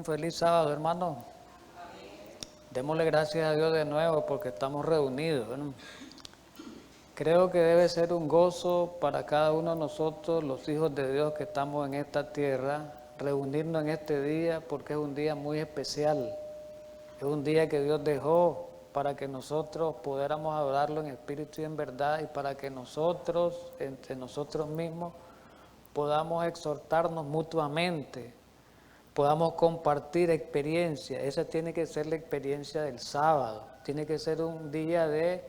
Un feliz sábado, hermano. Démosle gracias a Dios de nuevo porque estamos reunidos, ¿no? Creo que debe ser un gozo para cada uno de nosotros, los hijos de Dios que estamos en esta tierra, reunirnos en este día porque es un día muy especial. Es un día que Dios dejó para que nosotros pudiéramos adorarlo en espíritu y en verdad, y para que nosotros, entre nosotros mismos, podamos exhortarnos mutuamente, podamos compartir experiencia. Esa tiene que ser la experiencia del sábado. Tiene que ser un día de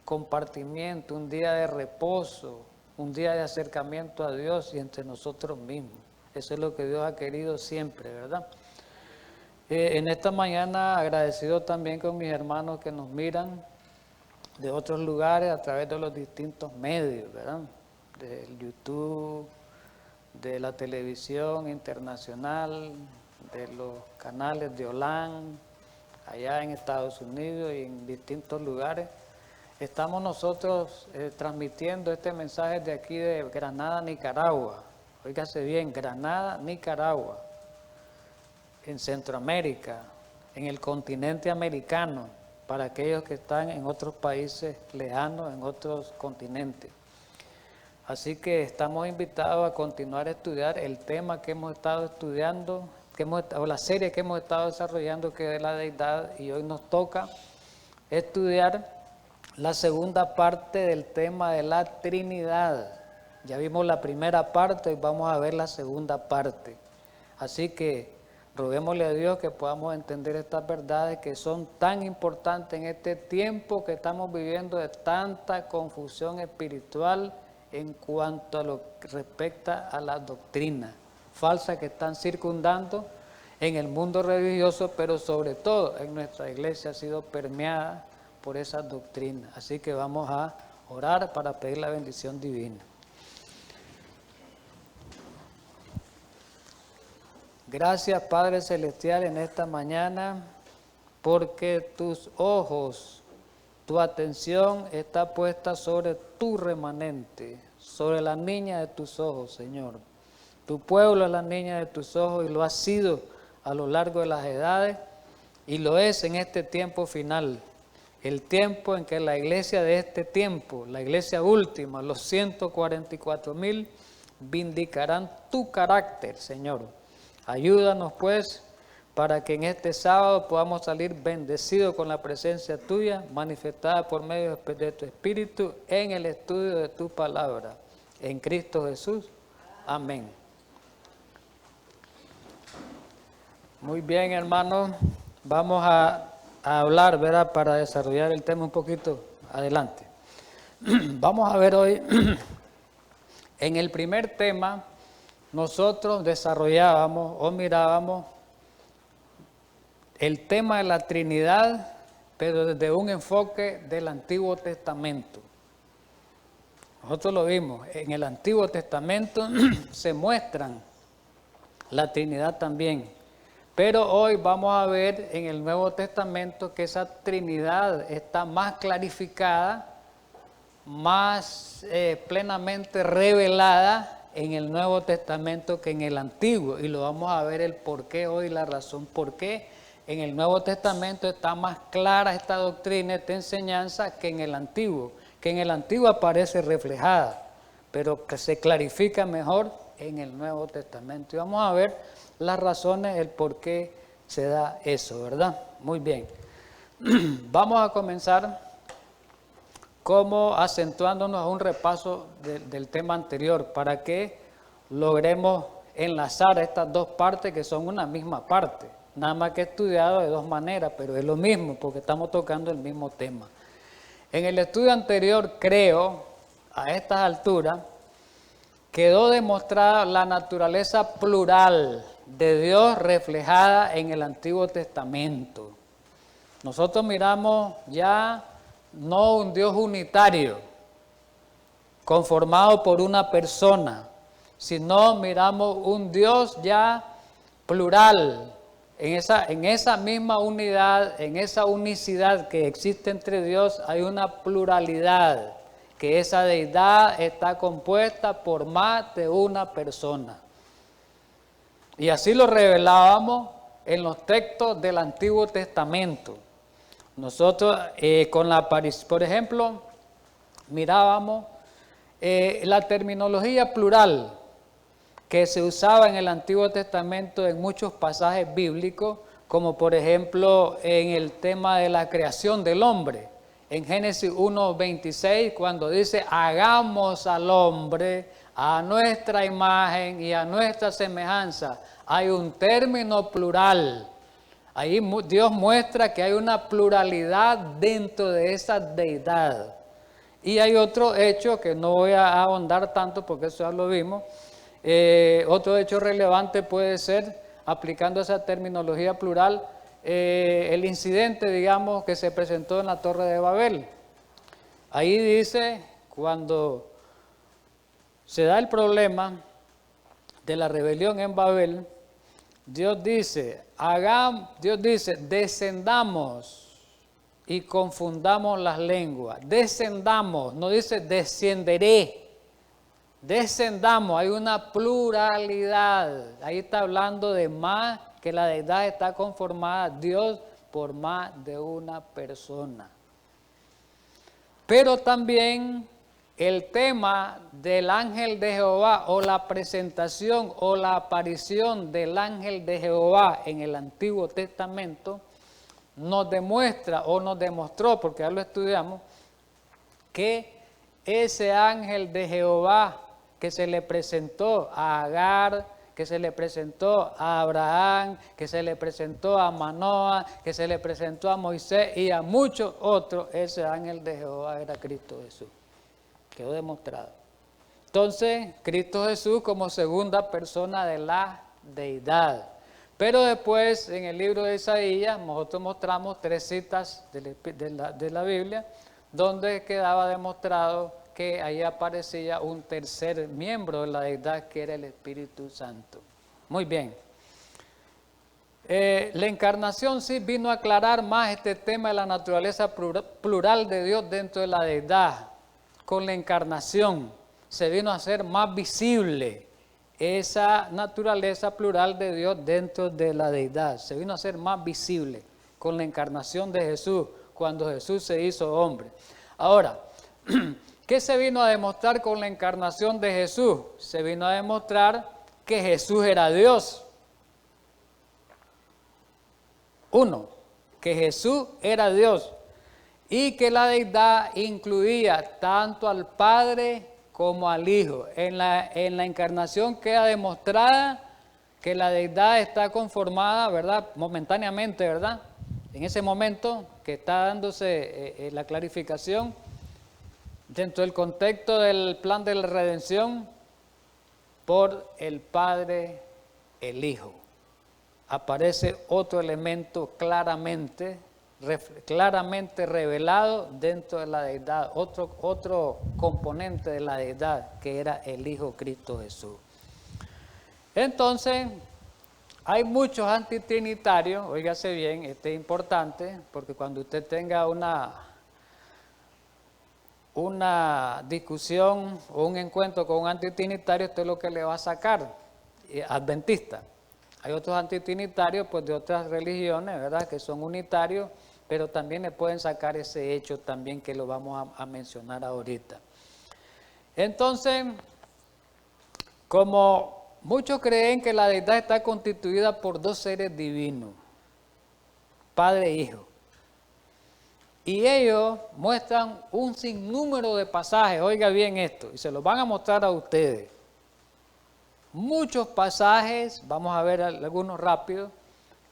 compartimiento, un día de reposo, un día de acercamiento a Dios y entre nosotros mismos. Eso es lo que Dios ha querido siempre, ¿verdad? En esta mañana agradecido también con mis hermanos que nos miran de otros lugares a través de los distintos medios, ¿verdad? Del YouTube, de la televisión internacional, de los canales de Holanda, allá en Estados Unidos y en distintos lugares. Estamos nosotros transmitiendo este mensaje de aquí de Granada, Nicaragua. Óigase bien, Granada, Nicaragua, en Centroamérica, en el continente americano, para aquellos que están en otros países lejanos, en otros continentes. Así que estamos invitados a continuar a estudiar el tema que hemos estado estudiando, o la serie que hemos estado desarrollando, que es la deidad, y hoy nos toca estudiar la segunda parte del tema de la Trinidad. Ya vimos la primera parte y vamos a ver la segunda parte. Así que roguémosle a Dios que podamos entender estas verdades que son tan importantes en este tiempo que estamos viviendo de tanta confusión espiritual en cuanto a lo que respecta a la doctrina falsa que están circundando en el mundo religioso, pero sobre todo en nuestra iglesia ha sido permeada por esas doctrinas. Así que vamos a orar para pedir la bendición divina. Gracias, Padre Celestial, en esta mañana, porque tus ojos, tu atención está puesta sobre tu remanente, sobre la niña de tus ojos, Señor. Tu pueblo es la niña de tus ojos y lo ha sido a lo largo de las edades y lo es en este tiempo final. El tiempo en que la iglesia de este tiempo, la iglesia última, los 144,000, vindicarán tu carácter, Señor. Ayúdanos pues para que en este sábado podamos salir bendecidos con la presencia tuya, manifestada por medio de tu Espíritu en el estudio de tu palabra. En Cristo Jesús. Amén. Muy bien, hermanos. Vamos a hablar, ¿verdad? Para desarrollar el tema un poquito adelante. Vamos a ver hoy, en el primer tema, nosotros desarrollábamos o mirábamos el tema de la Trinidad, pero desde un enfoque del Antiguo Testamento. Nosotros lo vimos, en el Antiguo Testamento se muestran la Trinidad también, pero hoy vamos a ver en el Nuevo Testamento que esa Trinidad está más clarificada, más plenamente revelada en el Nuevo Testamento que en el Antiguo, y lo vamos a ver el por qué hoy, la razón por qué en el Nuevo Testamento está más clara esta doctrina, esta enseñanza que en el Antiguo, que en el Antiguo aparece reflejada, pero que se clarifica mejor en el Nuevo Testamento. Y vamos a ver las razones, el por qué se da eso, ¿verdad? Muy bien. Vamos a comenzar como acentuándonos a un repaso del tema anterior para que logremos enlazar estas dos partes que son una misma parte, nada más que estudiado de dos maneras, pero es lo mismo porque estamos tocando el mismo tema. En el estudio anterior, creo, a estas alturas, quedó demostrada la naturaleza plural de Dios reflejada en el Antiguo Testamento. Nosotros miramos ya no un Dios unitario, conformado por una persona, sino miramos un Dios ya plural, en esa misma unidad, en esa unicidad que existe entre Dios, hay una pluralidad, que esa deidad está compuesta por más de una persona. Y así lo revelábamos en los textos del Antiguo Testamento. Nosotros, por ejemplo, mirábamos la terminología plural que se usaba en el Antiguo Testamento en muchos pasajes bíblicos, como por ejemplo en el tema de la creación del hombre. En Génesis 1:26, cuando dice, hagamos al hombre a nuestra imagen y a nuestra semejanza, hay un término plural. Ahí Dios muestra que hay una pluralidad dentro de esa deidad. Y hay otro hecho que no voy a ahondar tanto porque eso ya lo vimos. Otro hecho relevante puede ser, aplicando esa terminología plural, el incidente, digamos, que se presentó en la Torre de Babel. Ahí dice, cuando se da el problema de la rebelión en Babel, Dios dice, descendamos y confundamos las lenguas. Descendamos, no dice descenderé. Descendamos, hay una pluralidad. Ahí está hablando de más, que la deidad está conformada, Dios, por más de una persona. Pero también el tema del ángel de Jehová, o la presentación o la aparición del ángel de Jehová en el Antiguo Testamento, nos demuestra o nos demostró, porque ya lo estudiamos, que ese ángel de Jehová que se le presentó a Agar, que se le presentó a Abraham, que se le presentó a Manoah, que se le presentó a Moisés y a muchos otros, ese ángel de Jehová era Cristo Jesús. Quedó demostrado. Entonces, Cristo Jesús como segunda persona de la deidad. Pero después, en el libro de Isaías, nosotros mostramos 3 citas de la Biblia, donde quedaba demostrado que ahí aparecía un tercer miembro de la deidad, que era el Espíritu Santo. Muy bien. La encarnación sí vino a aclarar más este tema de la naturaleza plural de Dios dentro de la deidad. Con la encarnación se vino a hacer más visible esa naturaleza plural de Dios dentro de la deidad. Se vino a hacer más visible con la encarnación de Jesús, cuando Jesús se hizo hombre. Ahora, ¿qué se vino a demostrar con la encarnación de Jesús? Se vino a demostrar que Jesús era Dios. Uno, que Jesús era Dios y que la deidad incluía tanto al Padre como al Hijo. En la encarnación queda demostrada que la deidad está conformada, ¿verdad? Momentáneamente, ¿verdad? En ese momento que está dándose la clarificación, dentro del contexto del plan de la redención, por el Padre, el Hijo. Aparece otro elemento claramente revelado dentro de la deidad, otro componente de la deidad, que era el Hijo Cristo Jesús. Entonces, hay muchos antitrinitarios, óigase bien, esto es importante, porque cuando usted tenga una discusión o un encuentro con un antitrinitario, esto es lo que le va a sacar, adventista. Hay otros antitrinitarios pues de otras religiones, ¿verdad?, que son unitarios, pero también le pueden sacar ese hecho también, que lo vamos a mencionar ahorita. Entonces, como muchos creen que la deidad está constituida por 2 seres divinos, Padre e Hijo, y ellos muestran un sinnúmero de pasajes, oiga bien esto, y se los van a mostrar a ustedes. Muchos pasajes, vamos a ver algunos rápidos,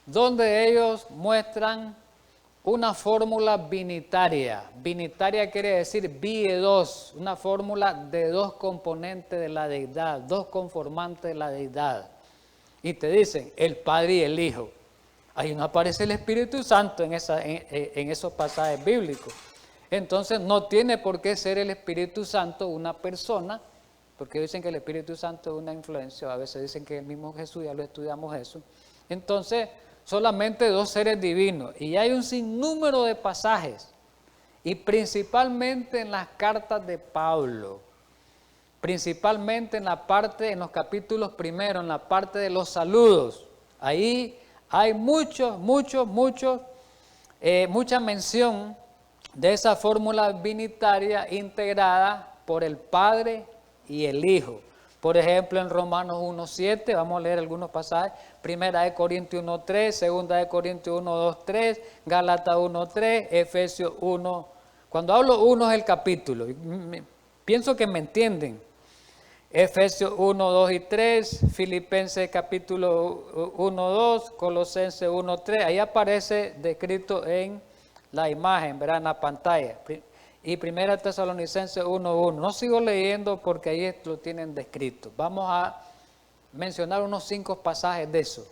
donde ellos muestran una fórmula binitaria. Binitaria quiere decir bi-2, una fórmula de 2 componentes de la deidad, 2 conformantes de la deidad. Y te dicen el Padre y el Hijo. Ahí no aparece el Espíritu Santo en esos pasajes bíblicos. Entonces no tiene por qué ser el Espíritu Santo una persona, porque dicen que el Espíritu Santo es una influencia, a veces dicen que el mismo Jesús, ya lo estudiamos eso. Entonces, solamente 2 seres divinos, y hay un sinnúmero de pasajes, y principalmente en las cartas de Pablo, principalmente en los capítulos primeros, en la parte de los saludos. Ahí Hay mucha mención de esa fórmula binitaria integrada por el Padre y el Hijo. Por ejemplo, en Romanos 1:7, vamos a leer algunos pasajes, 1 de Corintios 1:3, 2 de Corintios 1:2-3, Gálatas 1:3, Efesios 1. Cuando hablo 1 es el capítulo, pienso que me entienden. Efesios 1:2 y 3, Filipenses capítulo 1:2, Colosenses 1:3, ahí aparece descrito en la imagen, ¿verdad? En la pantalla. Y 1 Tesalonicenses 1:1. No sigo leyendo porque ahí lo tienen descrito. Vamos a mencionar unos 5 pasajes de eso,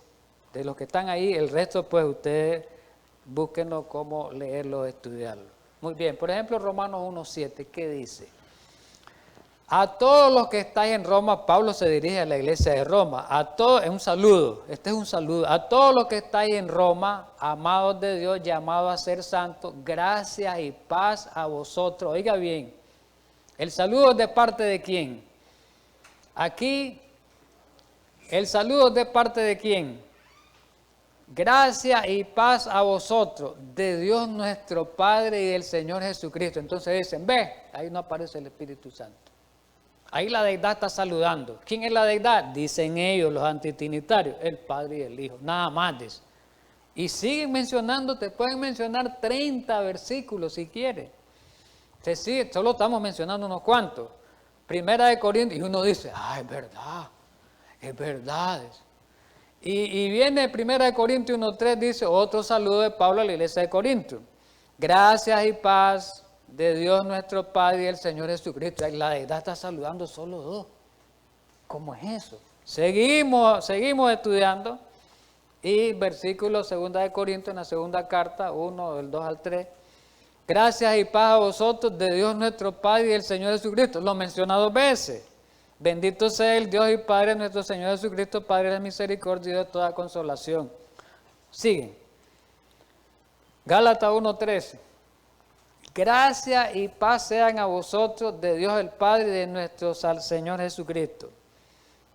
de los que están ahí. El resto, pues ustedes búsquenlo cómo leerlo, estudiarlo. Muy bien, por ejemplo, Romanos 1:7, ¿qué dice? A todos los que estáis en Roma, Pablo se dirige a la iglesia de Roma. A todos, es un saludo, este es un saludo. A todos los que estáis en Roma, amados de Dios, llamados a ser santos, gracias y paz a vosotros. Oiga bien, el saludo es de parte de quién. Aquí, el saludo es de parte de quién. Gracias y paz a vosotros, de Dios nuestro Padre y del Señor Jesucristo. Entonces dicen, ve, ahí no aparece el Espíritu Santo. Ahí la deidad está saludando. ¿Quién es la deidad? Dicen ellos, los antitrinitarios, el Padre y el Hijo, nada más dice. Y siguen mencionando, te pueden mencionar 30 versículos si quieres. Sí, solo estamos mencionando unos cuantos. 1 de Corintios, y uno dice, es verdad, es verdad. Y viene 1 de Corintios 1:3, dice, otro saludo de Pablo a la iglesia de Corinto. Gracias y paz de Dios nuestro Padre y el Señor Jesucristo. La deidad está saludando solo 2. ¿Cómo es eso? Seguimos estudiando. Y versículo 2 de Corintios, en la segunda carta, 1, del 2 al 3. Gracias y paz a vosotros de Dios nuestro Padre y el Señor Jesucristo. Lo menciona 2 veces. Bendito sea el Dios y Padre nuestro Señor Jesucristo, Padre de misericordia y de toda consolación. Siguen. Gálatas 1:13. Gracia y paz sean a vosotros de Dios el Padre y de nuestro Señor Jesucristo.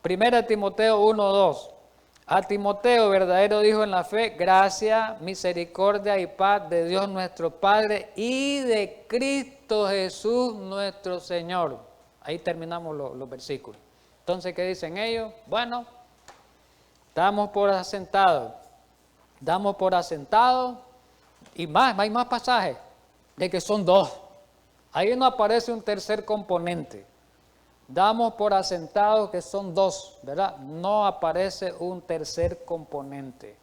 1 Timoteo 1:2. A Timoteo, verdadero hijo en la fe, gracia, misericordia y paz de Dios nuestro Padre y de Cristo Jesús nuestro Señor. Ahí terminamos los versículos. Entonces, ¿qué dicen ellos? Bueno, damos por asentado. Y hay más pasajes de que son 2. Ahí no aparece un tercer componente. Damos por asentado que son 2, ¿verdad? No aparece un tercer componente.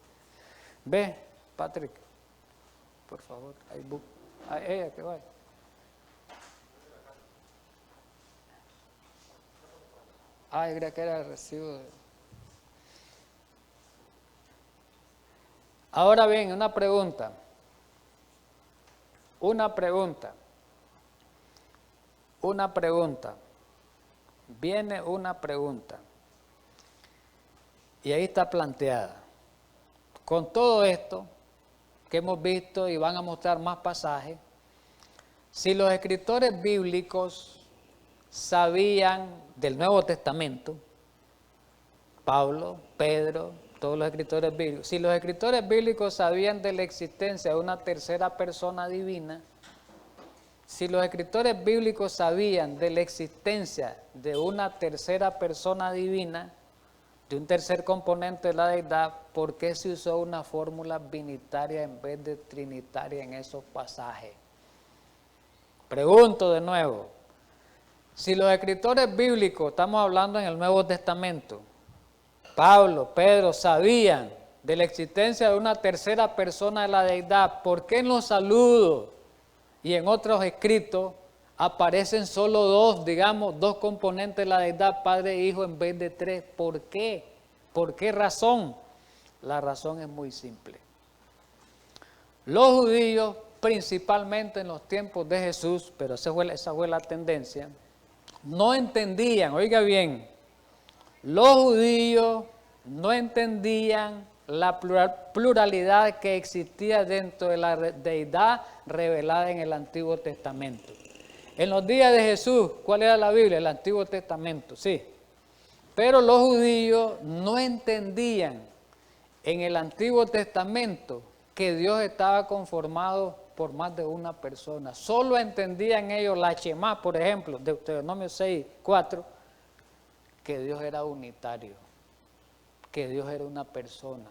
Ve, Patrick, por favor, ella que vaya. Yo creía que era el recibo. Ahora bien, una pregunta. Viene una pregunta. Y ahí está planteada. Con todo esto que hemos visto y van a mostrar más pasajes, si los escritores bíblicos sabían del Nuevo Testamento, Pablo, Pedro, todos los escritores bíblicos, si los escritores bíblicos sabían de la existencia de una tercera persona divina, si los escritores bíblicos sabían de la existencia de una tercera persona divina, de un tercer componente de la deidad, ¿por qué se usó una fórmula binitaria en vez de trinitaria en esos pasajes? Pregunto de nuevo, si los escritores bíblicos, estamos hablando en el Nuevo Testamento, Pablo, Pedro, sabían de la existencia de una tercera persona de la deidad, ¿por qué en los saludos y en otros escritos aparecen solo 2, digamos, 2 componentes de la deidad, Padre e Hijo, en vez de 3? ¿Por qué? ¿Por qué razón? La razón es muy simple. Los judíos, principalmente en los tiempos de Jesús, pero esa fue la tendencia, no entendían, oiga bien, los judíos no entendían la pluralidad que existía dentro de la deidad revelada en el Antiguo Testamento. En los días de Jesús, ¿cuál era la Biblia? El Antiguo Testamento, sí. Pero los judíos no entendían en el Antiguo Testamento que Dios estaba conformado por más de una persona. Solo entendían ellos la Shemá, por ejemplo, de Deuteronomio 6:4, que Dios era unitario, que Dios era una persona.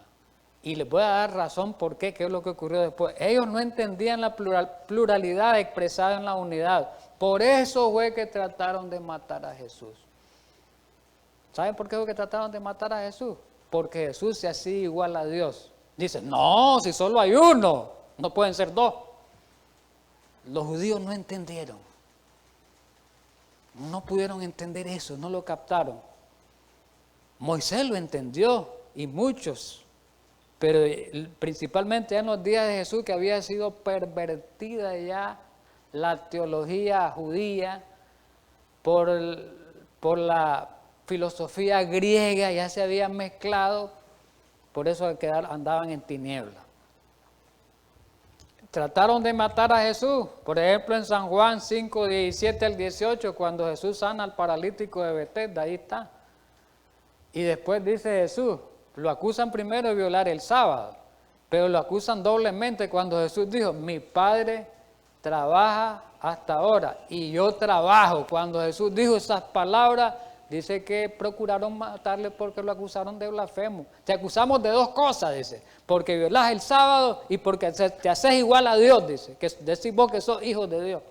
Y les voy a dar razón por qué es lo que ocurrió después. Ellos no entendían la pluralidad expresada en la unidad. Por eso fue que trataron de matar a Jesús. ¿Saben por qué fue que trataron de matar a Jesús? Porque Jesús se hacía igual a Dios. Dice, no, si solo hay uno, no pueden ser dos. Los judíos no entendieron. No pudieron entender eso, no lo captaron. Moisés lo entendió y muchos, pero principalmente en los días de Jesús, que había sido pervertida ya la teología judía por la filosofía griega, ya se había mezclado, por eso andaban en tinieblas. Trataron de matar a Jesús, por ejemplo en San Juan 5, 17 al 18, cuando Jesús sana al paralítico de Betesda, ahí está. Y después dice Jesús, lo acusan primero de violar el sábado, pero lo acusan doblemente cuando Jesús dijo, mi Padre trabaja hasta ahora y yo trabajo. Cuando Jesús dijo esas palabras, dice que procuraron matarle porque lo acusaron de blasfemo. Te acusamos de dos cosas, dice, porque violas el sábado y porque te haces igual a Dios, dice, que decís vos que sos hijos de Dios.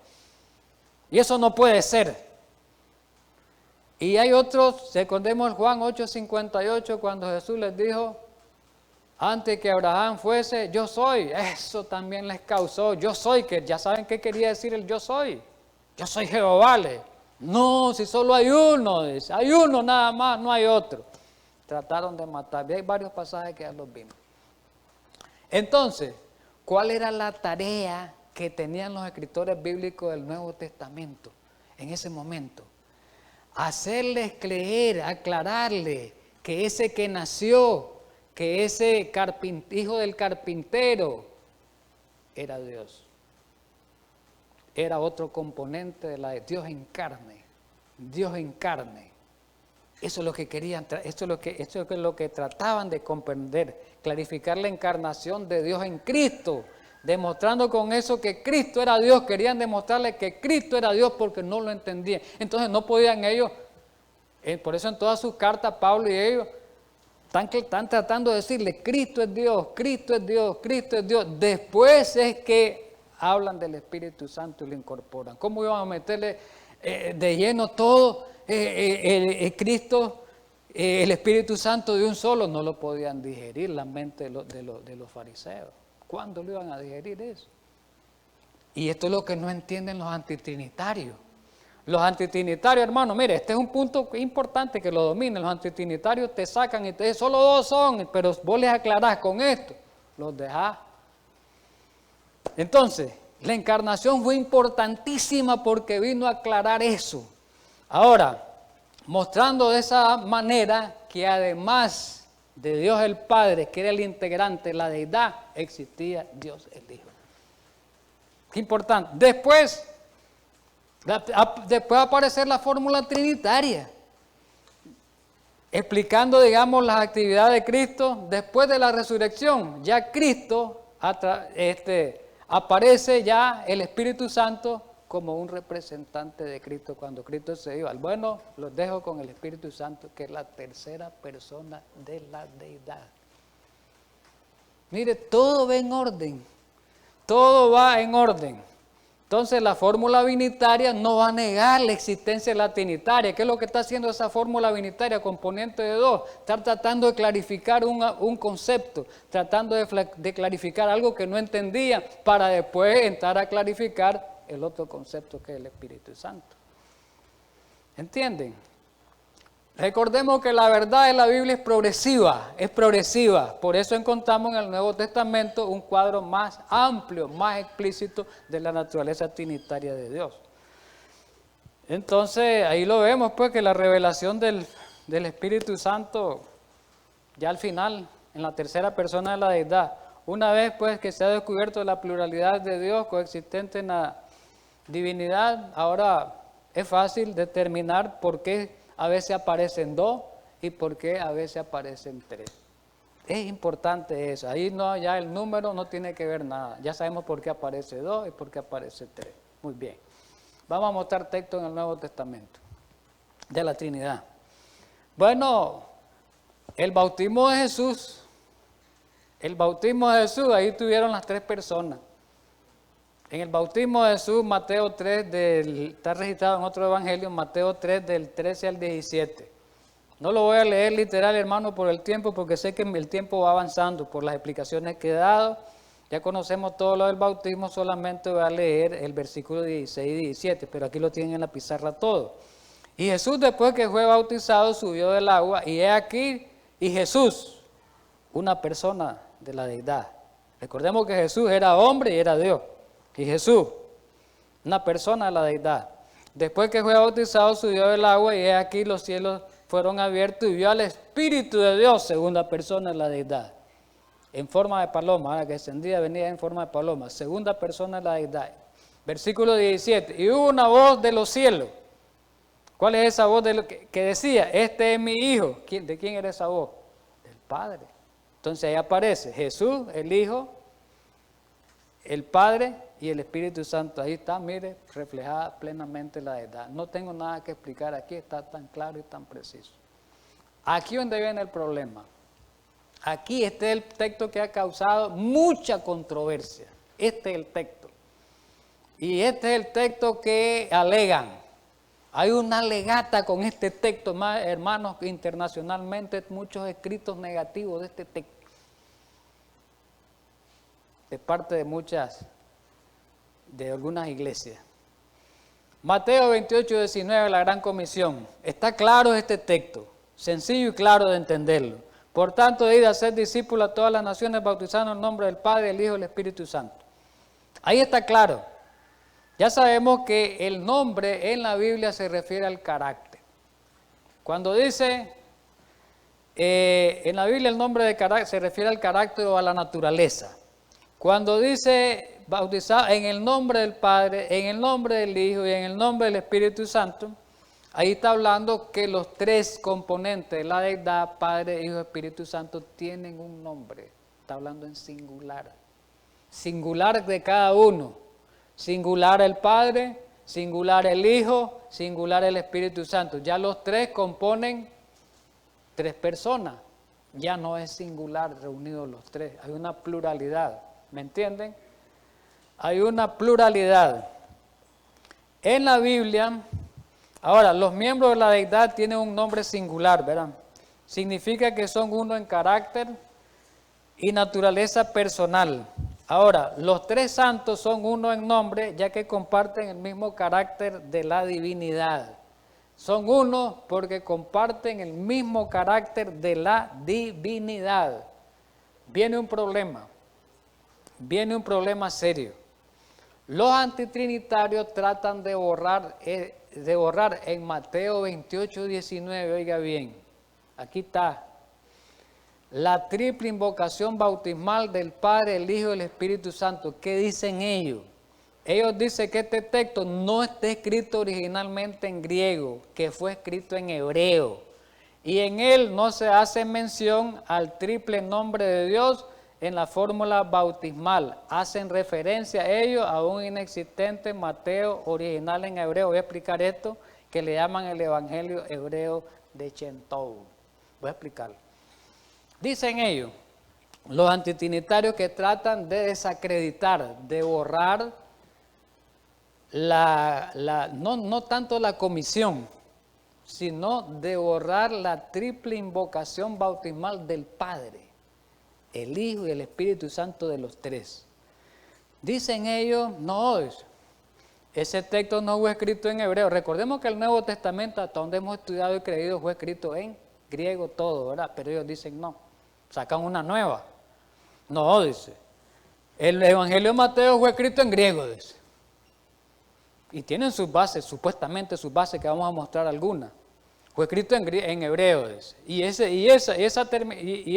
Y eso no puede ser. Y hay otros, recordemos Juan 8:58, cuando Jesús les dijo, antes que Abraham fuese, yo soy. Eso también les causó, yo soy, que ya saben qué quería decir el yo soy. Yo soy Jehová. No, si solo hay uno, dice, hay uno nada más, no hay otro. Trataron de matar. Y hay varios pasajes que ya los vimos. Entonces, ¿cuál era la tarea que tenían los escritores bíblicos del Nuevo Testamento en ese momento? Hacerles creer, aclararles que ese que nació, que ese hijo del carpintero, era Dios. Era otro componente de la de Dios en carne. Dios en carne. Eso es lo que querían, esto es lo que trataban de comprender, clarificar la encarnación de Dios en Cristo, demostrando con eso que Cristo era Dios. Querían demostrarle que Cristo era Dios porque no lo entendían. Entonces no podían ellos, por eso en todas sus cartas Pablo y ellos están tratando de decirle, Cristo es Dios, Cristo es Dios, Cristo es Dios. Después es que hablan del Espíritu Santo y lo incorporan. ¿Cómo iban a meterle de lleno todo Cristo, el Espíritu Santo de un solo? No lo podían digerir la mente de los fariseos. ¿Cuándo lo iban a digerir eso? Y esto es lo que no entienden los antitrinitarios. Los antitrinitarios, hermano, mire, este es un punto importante que lo dominen. Los antitrinitarios te sacan y te dicen, solo dos son, pero vos les aclarás con esto, los dejás. Entonces, la encarnación fue importantísima porque vino a aclarar eso. Ahora, mostrando de esa manera que además de Dios el Padre, que era el integrante, la deidad, existía Dios el Hijo. Qué importante. Después va a aparecer la fórmula trinitaria, explicando, digamos, las actividades de Cristo después de la resurrección. Ya Cristo, aparece ya el Espíritu Santo como un representante de Cristo cuando Cristo se iba. Bueno, los dejo con el Espíritu Santo, que es la tercera persona de la deidad. Mire, todo va en orden. Todo va en orden. Entonces la fórmula binitaria no va a negar la existencia de la trinitaria. ¿Qué es lo que está haciendo esa fórmula binitaria, componente de dos? Estar tratando de clarificar un concepto, tratando de clarificar algo que no entendía, para después entrar a clarificar el otro concepto, que es el Espíritu Santo. ¿Entienden? Recordemos que la verdad de la Biblia es progresiva. Por eso encontramos en el Nuevo Testamento un cuadro más amplio, más explícito de la naturaleza trinitaria de Dios. Entonces, ahí lo vemos, pues, que la revelación del Espíritu Santo, ya al final, en la tercera persona de la deidad, una vez, pues, que se ha descubierto la pluralidad de Dios coexistente en la divinidad, ahora es fácil determinar por qué a veces aparecen dos y por qué a veces aparecen tres. Es importante eso. Ahí no, ya el número no tiene que ver nada. Ya sabemos por qué aparece 2 y por qué aparece 3. Muy bien. Vamos a mostrar texto en el Nuevo Testamento de la Trinidad. Bueno, el bautismo de Jesús. El bautismo de Jesús, ahí tuvieron las 3 personas. En el bautismo de Jesús, Mateo 3, está registrado en otro evangelio, Mateo 3, del 13 al 17. No lo voy a leer literal, hermano, por el tiempo, porque sé que el tiempo va avanzando por las explicaciones que he dado. Ya conocemos todo lo del bautismo, solamente voy a leer el versículo 16 y 17, pero aquí lo tienen en la pizarra todo. Y Jesús, después que fue bautizado, subió del agua, y he aquí, y Jesús, una persona de la deidad. Recordemos que Jesús era hombre y era Dios. Y Jesús, una persona de la deidad. Después que fue bautizado, subió del agua, y he aquí los cielos fueron abiertos y vio al Espíritu de Dios, segunda persona de la deidad, en forma de paloma, ahora que descendía, venía en forma de paloma, segunda persona de la deidad. Versículo 17, y hubo una voz de los cielos. ¿Cuál es esa voz que decía? Este es mi hijo. ¿De quién era esa voz? Del Padre. Entonces ahí aparece Jesús, el Hijo, el Padre y el Espíritu Santo. Ahí está, mire, reflejada plenamente la deidad. No tengo nada que explicar aquí, está tan claro y tan preciso. Aquí es donde viene el problema. Aquí este es el texto que ha causado mucha controversia. Este es el texto. Y este es el texto que alegan. Hay una alegata con este texto, hermanos, internacionalmente muchos escritos negativos de este texto. De parte de algunas iglesias. Mateo 28, 19, la Gran Comisión. Está claro este texto, sencillo y claro de entenderlo. Por tanto, id a ser discípulos a todas las naciones, bautizando en el nombre del Padre, del Hijo y del Espíritu Santo. Ahí está claro. Ya sabemos que el nombre en la Biblia se refiere al carácter. Cuando dice, en la Biblia el nombre de carácter se refiere al carácter o a la naturaleza. Cuando dice bautizado en el nombre del Padre, en el nombre del Hijo y en el nombre del Espíritu Santo, ahí está hablando que los 3 componentes de la deidad, Padre, Hijo y Espíritu Santo, tienen un nombre. Está hablando en singular. Singular de cada uno. Singular el Padre, singular el Hijo, singular el Espíritu Santo. Ya los 3 componen 3 personas. Ya no es singular reunidos los 3. Hay una pluralidad. ¿Me entienden? Hay una pluralidad. En la Biblia, ahora, los miembros de la deidad tienen un nombre singular, ¿verdad? Significa que son uno en carácter y naturaleza personal. Ahora, los 3 santos son uno en nombre, ya que comparten el mismo carácter de la divinidad. Son uno porque comparten el mismo carácter de la divinidad. Viene un problema serio. Los antitrinitarios tratan de borrar en Mateo 28, 19, oiga bien, aquí está, la triple invocación bautismal del Padre, el Hijo y el Espíritu Santo. ¿Qué dicen ellos? Ellos dicen que este texto no está escrito originalmente en griego, que fue escrito en hebreo. Y en él no se hace mención al triple nombre de Dios en la fórmula bautismal. Hacen referencia a ello a un inexistente Mateo original en hebreo. Voy a explicar esto, que le llaman el Evangelio hebreo de Chentou. Voy a explicarlo. Dicen ellos, los antitrinitarios, que tratan de desacreditar, de borrar no tanto la comisión, sino de borrar la triple invocación bautismal del Padre, el Hijo y el Espíritu Santo, de los 3. Dicen ellos, no, ese texto no fue escrito en hebreo. Recordemos que el Nuevo Testamento, hasta donde hemos estudiado y creído, fue escrito en griego todo, ¿verdad? Pero ellos dicen no, sacan una nueva. No, dice, el Evangelio de Mateo fue escrito en griego, dice. Y tienen sus bases, supuestamente sus bases, que vamos a mostrar algunas. Fue escrito en hebreo, dice. Y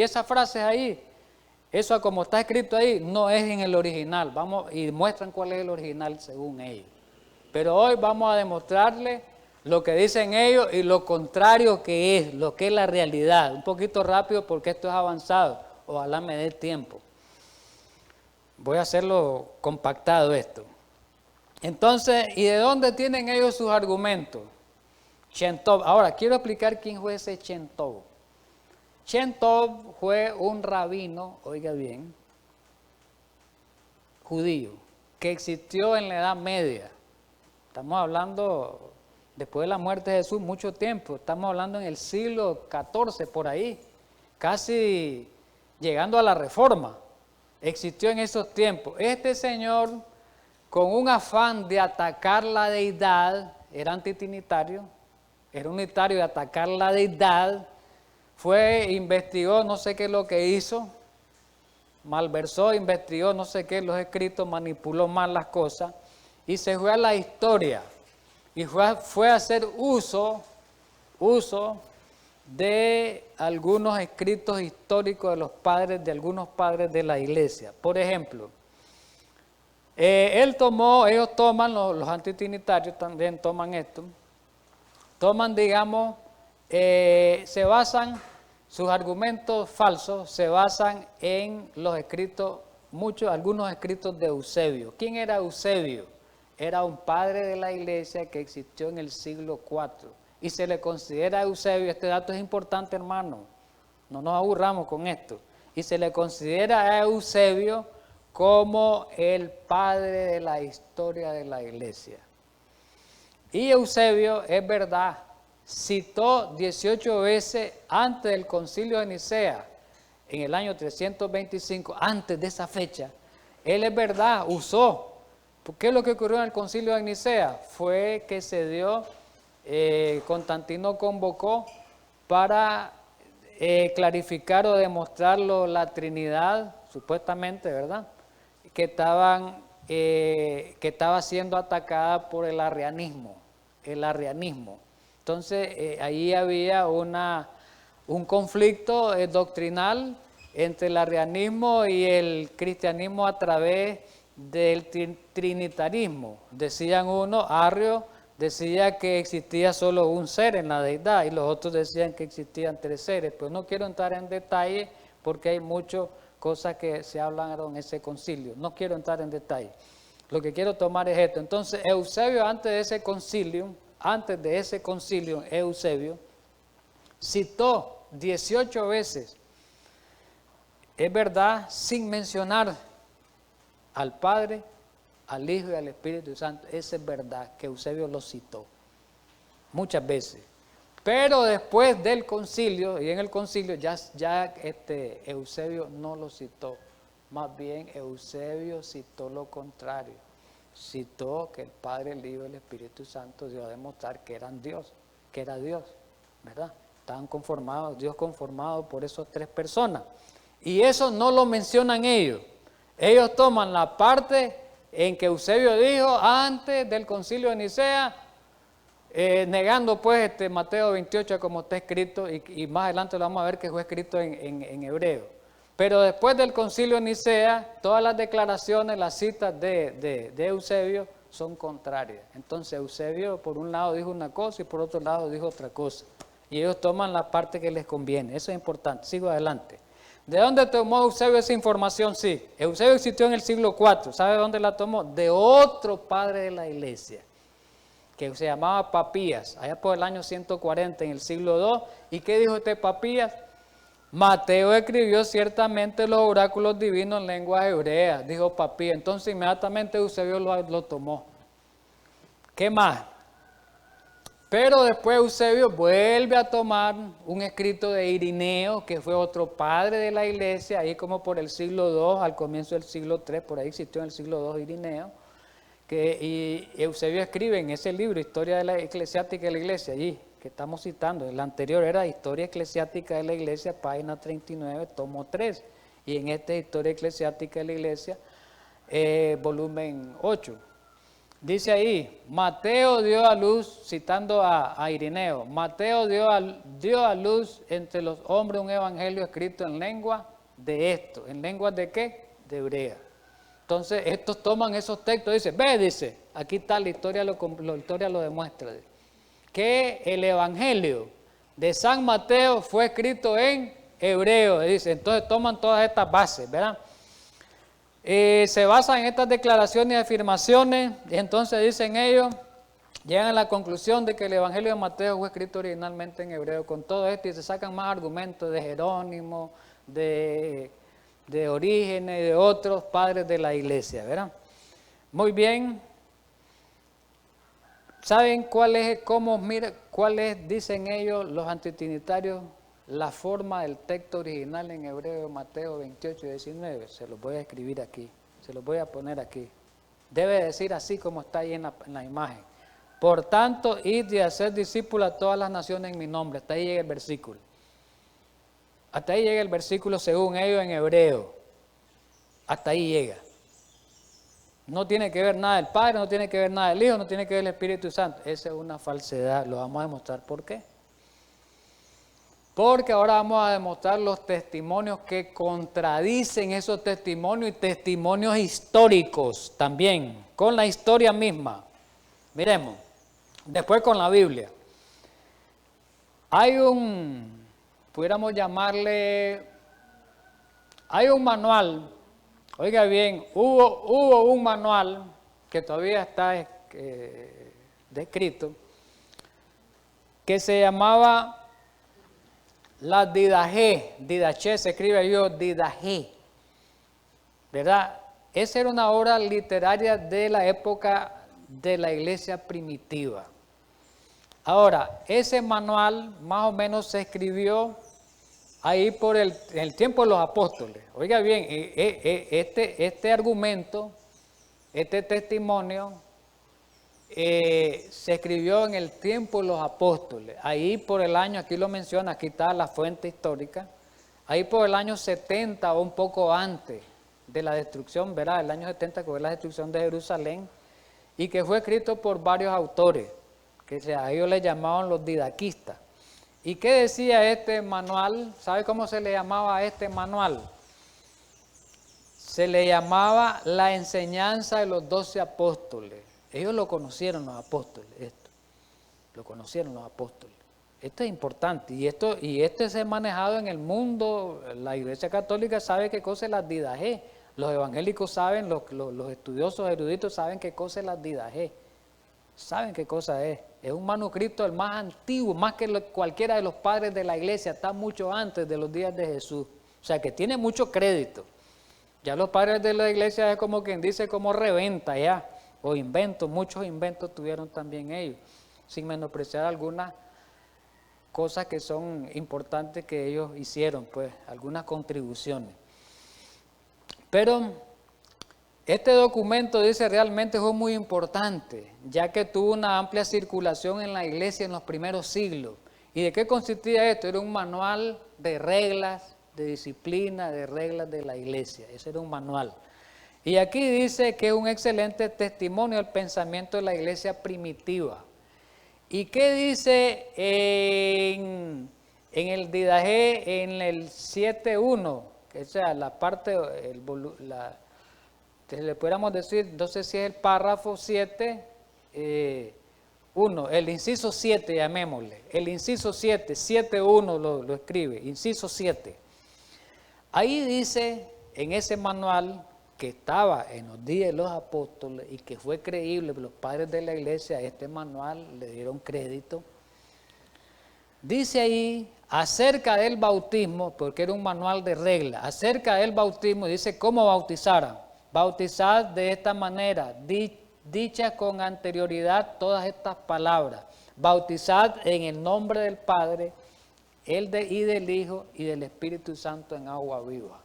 esa frase ahí, eso como está escrito ahí, no es en el original. Vamos y muestran cuál es el original según ellos. Pero hoy vamos a demostrarle lo que dicen ellos y lo contrario que es, lo que es la realidad. Un poquito rápido porque esto es avanzado. ojalá me dé tiempo. Voy a hacerlo compactado esto. Entonces, ¿y de dónde tienen ellos sus argumentos? Shem Tov. Ahora, quiero explicar quién fue ese Shem Tov. Shem Tov fue un rabino, oiga bien, judío, que existió en la Edad Media. Estamos hablando, después de la muerte de Jesús, mucho tiempo. Estamos hablando en el siglo XIV, por ahí, casi llegando a la Reforma. Existió en esos tiempos. Este señor, con un afán de atacar la deidad, era antitrinitario, era unitario de atacar la deidad, investigó, no sé qué es lo que hizo, malversó, investigó, no sé qué, los escritos, manipuló mal las cosas, y se fue a la historia, y fue a hacer uso de algunos escritos históricos de algunos padres de la iglesia. Por ejemplo, ellos toman, los antitrinitarios también toman esto, digamos, se basan, sus argumentos falsos se basan en los escritos, algunos escritos de Eusebio. ¿Quién era Eusebio? Era un padre de la iglesia que existió en el siglo IV. Y se le considera a Eusebio, este dato es importante, hermano, no nos aburramos con esto, y se le considera a Eusebio como el padre de la historia de la iglesia. Y Eusebio, es verdad, citó 18 veces antes del concilio de Nicea, en el año 325, antes de esa fecha, él es verdad, usó. ¿Qué es lo que ocurrió en el concilio de Nicea? Fue que se dio, Constantino convocó para clarificar o demostrar la Trinidad, supuestamente, ¿verdad? Que estaba siendo atacada por el arrianismo. Entonces, ahí había un conflicto doctrinal entre el arrianismo y el cristianismo a través del trinitarismo. Decían Arrio decía que existía solo un ser en la deidad y los otros decían que existían 3 seres. Pues no quiero entrar en detalle porque hay muchas cosas que se hablaron en ese concilio. No quiero entrar en detalle. Lo que quiero tomar es esto. Entonces, Eusebio, antes de ese concilio, Eusebio citó 18 veces, es verdad, sin mencionar al Padre, al Hijo y al Espíritu Santo. Eso es verdad, que Eusebio lo citó muchas veces. Pero después del concilio, y en el concilio ya Eusebio no lo citó. Más bien Eusebio citó lo contrario. Citó que el Padre, el Hijo y el Espíritu Santo dio a demostrar que eran Dios, que era Dios, ¿verdad? Estaban conformados, Dios conformado por esas 3 personas. Y eso no lo mencionan ellos. Ellos toman la parte en que Eusebio dijo antes del concilio de Nicea, negando pues Mateo 28 como está escrito, y más adelante lo vamos a ver que fue escrito en hebreo. Pero después del concilio de Nicea, todas las declaraciones, las citas de Eusebio son contrarias. Entonces Eusebio por un lado dijo una cosa y por otro lado dijo otra cosa. Y ellos toman la parte que les conviene. Eso es importante. Sigo adelante. ¿De dónde tomó Eusebio esa información? Sí, Eusebio existió en el siglo IV. ¿Sabe dónde la tomó? De otro padre de la iglesia, que se llamaba Papías, allá por el año 140 en el siglo II. ¿Y qué dijo este Papías? Mateo escribió ciertamente los oráculos divinos en lengua hebrea, dijo Papías. Entonces inmediatamente Eusebio lo tomó. ¿Qué más? Pero después Eusebio vuelve a tomar un escrito de Irineo, que fue otro padre de la iglesia, ahí como por el siglo II, al comienzo del siglo III, por ahí existió en el siglo II Irineo, y Eusebio escribe en ese libro, Historia de la Eclesiástica de la Iglesia, allí, que estamos citando. El anterior era Historia Eclesiástica de la Iglesia, página 39, tomo 3, y en esta Historia Eclesiástica de la Iglesia, volumen 8. Dice ahí, Mateo dio a luz, citando a Irineo, Mateo dio a luz entre los hombres un evangelio escrito en lengua de esto. ¿En lengua de qué? De hebrea. Entonces, estos toman esos textos, dice, aquí está la historia lo demuestra, que el evangelio de San Mateo fue escrito en hebreo, dice. Entonces toman todas estas bases, ¿verdad? Se basan en estas declaraciones y afirmaciones, y entonces dicen ellos, llegan a la conclusión de que el Evangelio de Mateo fue escrito originalmente en hebreo con todo esto, y se sacan más argumentos de Jerónimo, de Orígenes y de otros padres de la iglesia, ¿verdad? Muy bien. ¿Saben cuál es, dicen ellos, los antitrinitarios, la forma del texto original en hebreo de Mateo 28 y 19? Se los voy a escribir aquí, se los voy a poner aquí. Debe decir así como está ahí en la imagen. Por tanto, id y hacer discípulos a todas las naciones en mi nombre. Hasta ahí llega el versículo. Hasta ahí llega el versículo según ellos en hebreo. Hasta ahí llega. No tiene que ver nada del Padre, no tiene que ver nada del Hijo, no tiene que ver el Espíritu Santo. Esa es una falsedad. Lo vamos a demostrar. ¿Por qué? Porque ahora vamos a demostrar los testimonios que contradicen esos testimonios y testimonios históricos también, con la historia misma. Miremos, después con la Biblia. Hay pudiéramos llamarle, hay un manual. Oiga bien, hubo un manual que todavía está descrito, que se llamaba la Didaché, se escribe yo Didaché, ¿verdad? Esa era una obra literaria de la época de la iglesia primitiva. Ahora, ese manual más o menos se escribió ahí por el tiempo de los apóstoles. Oiga bien, este argumento, este testimonio, se escribió en el tiempo de los apóstoles. Ahí por el año, aquí lo menciona, aquí está la fuente histórica, ahí por el año 70 o un poco antes de la destrucción, ¿verdad? El año 70 que fue la destrucción de Jerusalén, y que fue escrito por varios autores, que a ellos le llamaban los didaquistas. ¿Y qué decía este manual? ¿Sabe cómo se le llamaba a este manual? Se le llamaba la enseñanza de los 12 apóstoles. Ellos lo conocieron los apóstoles, esto. Lo conocieron los apóstoles. Esto es importante y esto se ha manejado en el mundo. La Iglesia Católica sabe qué cosa es la Didaché. Los evangélicos saben, los estudiosos eruditos saben qué cosa es la Didaché. Saben qué cosa es. Es un manuscrito el más antiguo, más que cualquiera de los padres de la iglesia, está mucho antes de los días de Jesús. O sea que tiene mucho crédito. Ya los padres de la iglesia es como quien dice, como reventa ya, o inventos, muchos inventos tuvieron también ellos, sin menospreciar algunas cosas que son importantes que ellos hicieron, pues, algunas contribuciones. Pero este documento, dice, realmente fue muy importante, ya que tuvo una amplia circulación en la iglesia en los primeros siglos. ¿Y de qué consistía esto? Era un manual de reglas, de disciplina, de reglas de la iglesia. Ese era un manual. Y aquí dice que es un excelente testimonio del pensamiento de la iglesia primitiva. ¿Y qué dice en el Didaché, en el 7.1? O sea, la parte, le pudiéramos decir, no sé si es el párrafo 7, 1, el inciso 7, llamémosle, el inciso 7, 7.1 lo escribe, inciso 7. Ahí dice, en ese manual que estaba en los días de los apóstoles y que fue creíble, los padres de la iglesia, este manual le dieron crédito. Dice ahí, acerca del bautismo, porque era un manual de reglas, acerca del bautismo, dice cómo bautizaran. Bautizad de esta manera, dichas con anterioridad todas estas palabras. Bautizad en el nombre del Padre, y del Hijo y del Espíritu Santo en agua viva.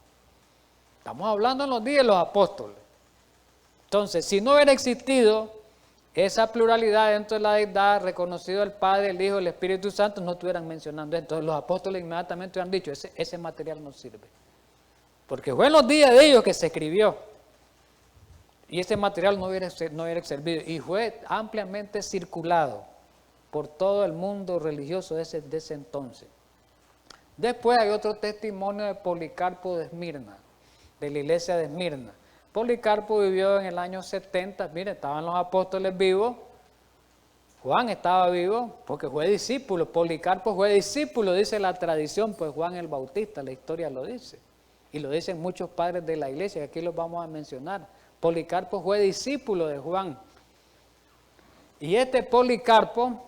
Estamos hablando en los días de los apóstoles. Entonces, si no hubiera existido esa pluralidad dentro de la deidad, reconocido el Padre, el Hijo, el Espíritu Santo, no estuvieran mencionando esto. Entonces los apóstoles inmediatamente hubieran dicho, ese material no sirve. Porque fue en los días de ellos que se escribió. Y ese material no hubiera servido. Y fue ampliamente circulado por todo el mundo religioso de ese entonces. Después hay otro testimonio de Policarpo de Esmirna, de la iglesia de Esmirna. Policarpo vivió en el año 70, miren, estaban los apóstoles vivos, Juan estaba vivo porque fue discípulo. Policarpo fue discípulo, dice la tradición, pues Juan el Bautista, la historia lo dice. Y lo dicen muchos padres de la iglesia, aquí los vamos a mencionar. Policarpo fue discípulo de Juan. Y este Policarpo,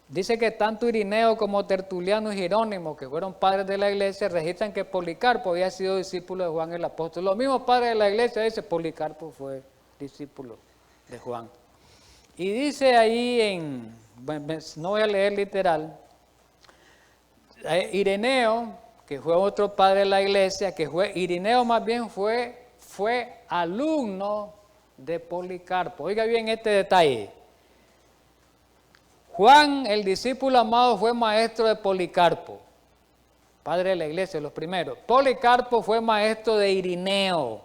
dice que tanto Irineo como Tertuliano y Jerónimo, que fueron padres de la iglesia, registran que Policarpo había sido discípulo de Juan el apóstol. Los mismos padres de la iglesia dicen que Policarpo fue discípulo de Juan. Y dice ahí no voy a leer literal, Ireneo, que fue otro padre de la iglesia, Irineo más bien fue alumno de Policarpo. Oiga bien este detalle. Juan, el discípulo amado, fue maestro de Policarpo, padre de la iglesia, los primeros. Policarpo fue maestro de Irineo.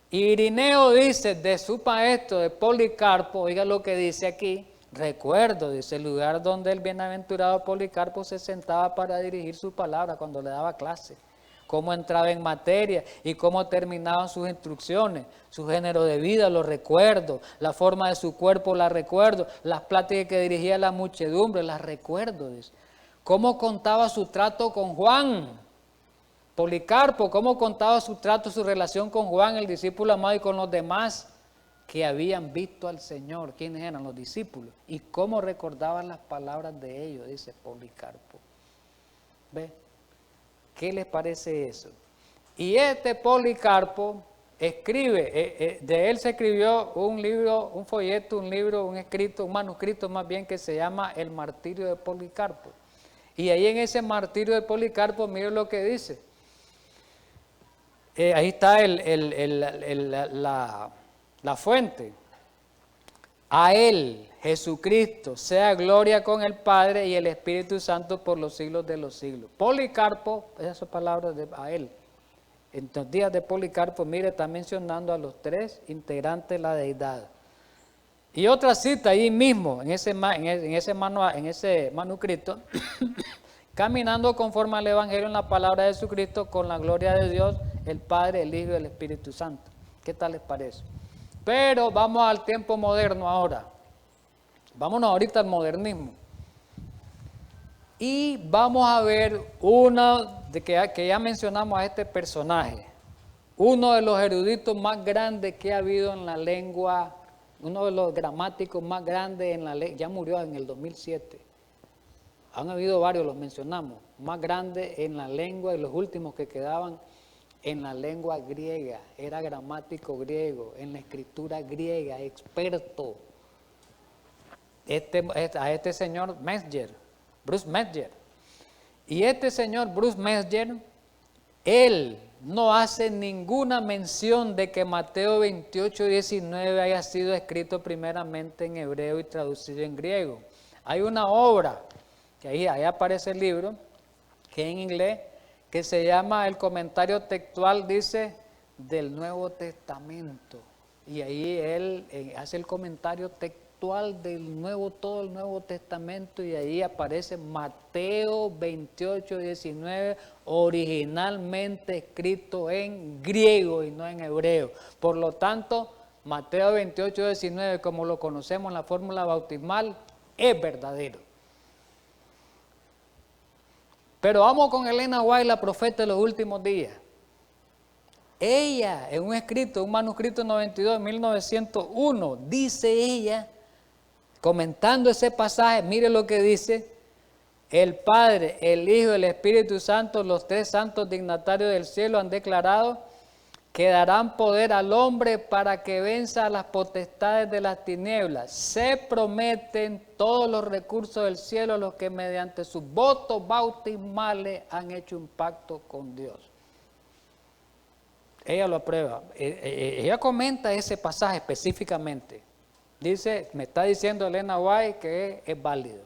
Y Irineo dice de su maestro, de Policarpo, oiga lo que dice aquí, recuerdo, dice, el lugar donde el bienaventurado Policarpo se sentaba para dirigir su palabra cuando le daba clase, cómo entraba en materia y cómo terminaban sus instrucciones, su género de vida, lo recuerdo, la forma de su cuerpo la recuerdo, las pláticas que dirigía a la muchedumbre, las recuerdo, dice. Cómo contaba su trato con Juan, Policarpo, cómo contaba su trato, su relación con Juan, el discípulo amado, y con los demás que habían visto al Señor. ¿Quiénes eran los discípulos? Y cómo recordaban las palabras de ellos, dice Policarpo. ¿Ve? ¿Qué les parece eso? Y este Policarpo escribe, de él se escribió un libro, un folleto, un libro, un escrito, un manuscrito más bien, que se llama El Martirio de Policarpo. Y ahí en ese Martirio de Policarpo, miren lo que dice. Ahí está la fuente. A él, Jesucristo, sea gloria con el Padre y el Espíritu Santo por los siglos de los siglos. Policarpo, esas palabras a él. En los días de Policarpo, mire, está mencionando a los tres integrantes de la deidad. Y otra cita ahí mismo, en ese manuscrito, caminando conforme al Evangelio en la palabra de Jesucristo, con la gloria de Dios, el Padre, el Hijo y el Espíritu Santo. ¿Qué tal les parece? Pero vamos al tiempo moderno ahora. Vámonos ahorita al modernismo. Y vamos a ver que ya mencionamos a este personaje. Uno de los eruditos más grandes que ha habido en la lengua, uno de los gramáticos más grandes en la lengua, ya murió en el 2007. Han habido varios, los mencionamos, más grandes en la lengua y los últimos que quedaban en la lengua griega, era gramático griego, en la escritura griega, experto. A este señor Bruce Metzger. Y este señor Bruce Metzger, él no hace ninguna mención de que Mateo 28:19 haya sido escrito primeramente en hebreo y traducido en griego. Hay una obra, que ahí aparece el libro, que en inglés, que se llama el comentario textual, dice, del Nuevo Testamento. Y ahí él hace el comentario textual del todo el Nuevo Testamento, y ahí aparece Mateo 28:19, originalmente escrito en griego y no en hebreo. Por lo tanto, Mateo 28:19, como lo conocemos en la fórmula bautismal, es verdadero. Pero vamos con Elena White, la profeta de los últimos días. Ella, en un manuscrito 92 de 1901, dice ella, comentando ese pasaje, mire lo que dice: el Padre, el Hijo y el Espíritu Santo, los tres santos dignatarios del cielo, han declarado que darán poder al hombre para que venza a las potestades de las tinieblas. Se prometen todos los recursos del cielo a los que mediante sus votos bautismales han hecho un pacto con Dios. Ella lo aprueba. Ella comenta ese pasaje específicamente. Dice, me está diciendo Elena White que es válido.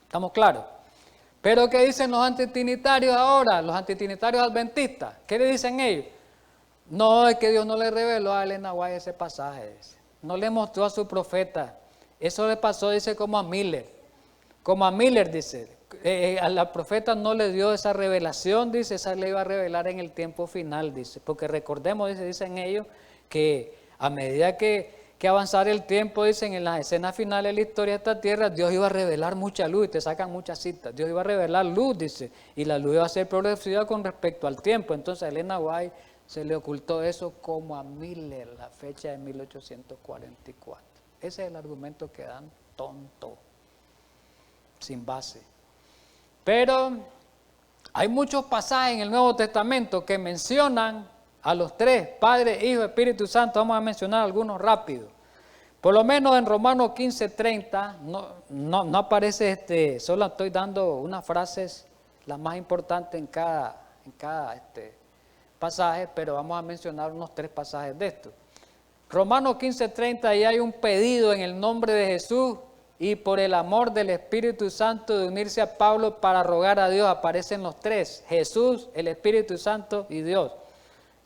¿Estamos claros? Pero ¿qué dicen los antitrinitarios ahora? Los antitrinitarios adventistas. ¿Qué le dicen ellos? No, es que Dios no le reveló a Elena White ese pasaje. No le mostró a su profeta. Eso le pasó, dice, como a Miller. Como a Miller, dice. A la profeta no le dio esa revelación, dice, esa le iba a revelar en el tiempo final, dice. Porque recordemos, dicen ellos, que a medida que que avanzar el tiempo, dicen, en las escenas finales de la historia de esta tierra, Dios iba a revelar mucha luz, y te sacan muchas citas. Dios iba a revelar luz, dice, y la luz iba a ser progresiva con respecto al tiempo. Entonces a Elena White se le ocultó eso como a Miller, la fecha de 1844. Ese es el argumento que dan tonto, sin base. Pero hay muchos pasajes en el Nuevo Testamento que mencionan a los tres, Padre, Hijo, Espíritu Santo. Vamos a mencionar algunos rápido. Por lo menos en Romanos 15:30 no aparece, solo estoy dando unas frases las más importantes en cada pasaje, pero vamos a mencionar unos tres pasajes de estos. Romanos 15:30, ahí hay un pedido en el nombre de Jesús y por el amor del Espíritu Santo de unirse a Pablo para rogar a Dios. Aparecen los tres, Jesús, el Espíritu Santo y Dios,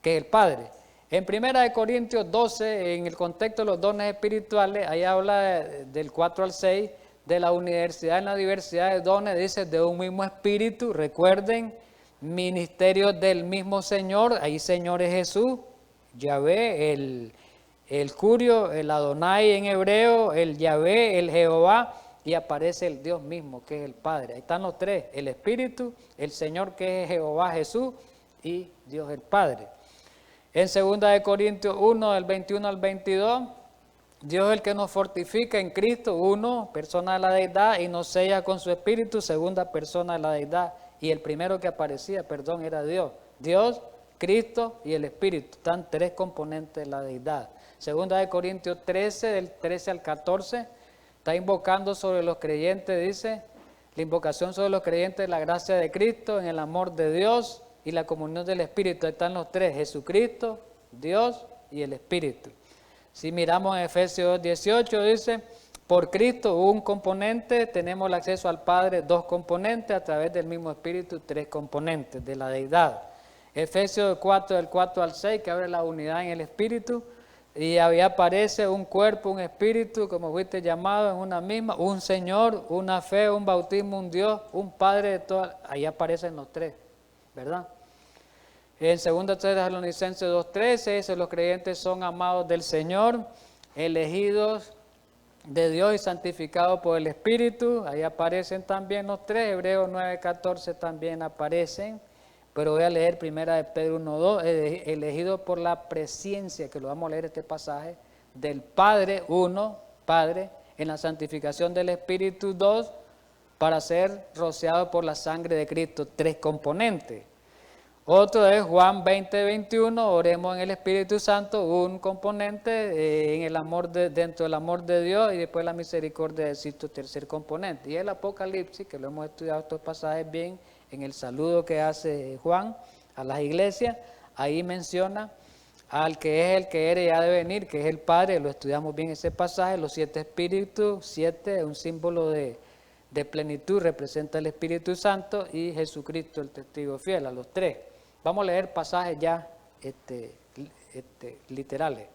que es el Padre. En 1 Corintios 12, en el contexto de los dones espirituales, ahí habla del 4 al 6, de la universidad en la diversidad de dones, dice, de un mismo espíritu. Recuerden, ministerios del mismo Señor, ahí Señor es Jesús, Yahvé, el Curio, el Adonai en hebreo, el Yahvé, el Jehová, y aparece el Dios mismo, que es el Padre. Ahí están los tres, el Espíritu, el Señor, que es Jehová Jesús, y Dios el Padre. En 2 Corintios 1, del 21 al 22, Dios es el que nos fortifica en Cristo, uno, persona de la deidad, y nos sella con su Espíritu, segunda persona de la deidad. Y el primero que aparecía, era Dios. Dios, Cristo y el Espíritu. Están tres componentes de la deidad. 2 Corintios 13, del 13 al 14, está invocando sobre los creyentes, dice, la invocación sobre los creyentes de la gracia de Cristo, en el amor de Dios y la comunión del Espíritu. Ahí están los tres, Jesucristo, Dios y el Espíritu. Si miramos en Efesios 18, dice, por Cristo un componente, tenemos el acceso al Padre, dos componentes, a través del mismo Espíritu, tres componentes de la deidad. Efesios 4, del 4 al 6, que abre la unidad en el Espíritu, y ahí aparece un cuerpo, un espíritu, como fuiste llamado, en una misma, un Señor, una fe, un bautismo, un Dios, un Padre de todas. Ahí aparecen los tres, ¿verdad? En 2 Tesalonicenses 2:13 dice, los creyentes son amados del Señor, elegidos de Dios y santificados por el Espíritu. Ahí aparecen también los tres. Hebreos 9:14 también aparecen. Pero voy a leer 1 de Pedro 1:2, elegido por la presciencia, que lo vamos a leer este pasaje, del Padre, uno, Padre, en la santificación del Espíritu, dos, para ser rociado por la sangre de Cristo, tres componentes. Otro es Juan 20:21, oremos en el Espíritu Santo, un componente, en el amor dentro del amor de Dios, y después la misericordia de Cristo, tercer componente. Y el Apocalipsis, que lo hemos estudiado estos pasajes bien, en el saludo que hace Juan a las iglesias, ahí menciona al que es el que era y ha de venir, que es el Padre. Lo estudiamos bien ese pasaje, los 7 espíritus, 7 es un símbolo de plenitud, representa el Espíritu Santo, y Jesucristo el testigo fiel, a los tres. Vamos a leer pasajes ya literales.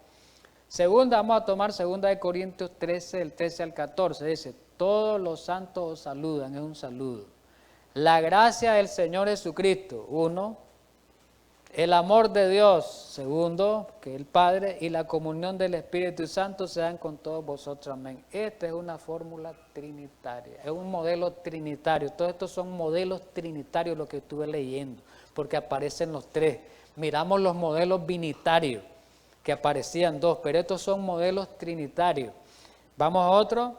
Segunda, vamos a tomar 2 Corintios 13, del 13 al 14, dice, todos los santos os saludan, es un saludo. La gracia del Señor Jesucristo, uno, el amor de Dios, segundo, que es el Padre, y la comunión del Espíritu Santo sean con todos vosotros, amén. Esta es una fórmula trinitaria, es un modelo trinitario. Todos estos son modelos trinitarios, lo que estuve leyendo, porque aparecen los tres. Miramos los modelos binitarios, que aparecían dos, pero estos son modelos trinitarios. Vamos a otro,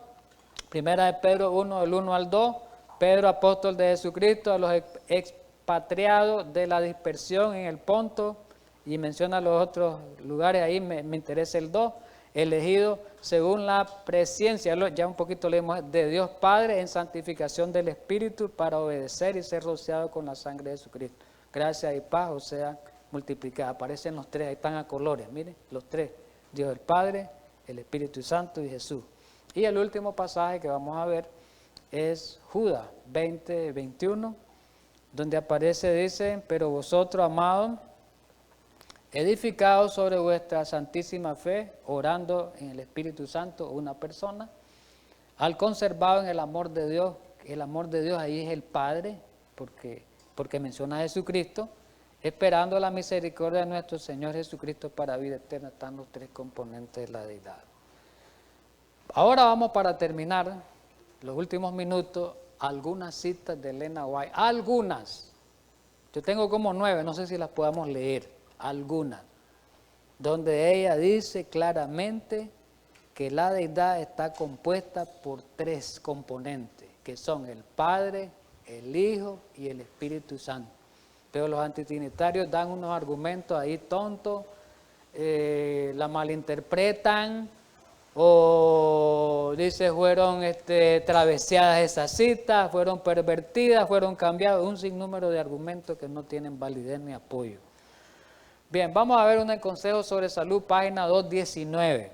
1 de Pedro 1, del 1 al 2, Pedro, apóstol de Jesucristo, a los expatriados de la dispersión en el Ponto, y menciona los otros lugares, ahí me interesa el 2, elegido según la presciencia, ya un poquito leemos, de Dios Padre en santificación del Espíritu para obedecer y ser rociado con la sangre de Jesucristo. Gracia y paz, o sea, multiplicada. Aparecen los tres, ahí están a colores, miren, los tres, Dios el Padre, el Espíritu Santo y Jesús. Y el último pasaje que vamos a ver es Judas 20:21, donde aparece, dice, pero vosotros, amados, edificados sobre vuestra santísima fe, orando en el Espíritu Santo, una persona, al conservado en el amor de Dios. El amor de Dios ahí es el Padre, porque menciona a Jesucristo, esperando la misericordia de nuestro Señor Jesucristo para vida eterna. Están los tres componentes de la deidad. Ahora vamos para terminar, los últimos minutos, algunas citas de Elena White. Algunas. Yo tengo como 9, no sé si las podamos leer. Algunas. Donde ella dice claramente que la deidad está compuesta por 3 componentes, que son el Padre, el Hijo y el Espíritu Santo. Pero los antitrinitarios dan unos argumentos ahí tontos, la malinterpretan, o dice fueron traveseadas esas citas, fueron pervertidas, fueron cambiadas, un sinnúmero de argumentos que no tienen validez ni apoyo. Bien, vamos a ver un consejo sobre salud, página 219.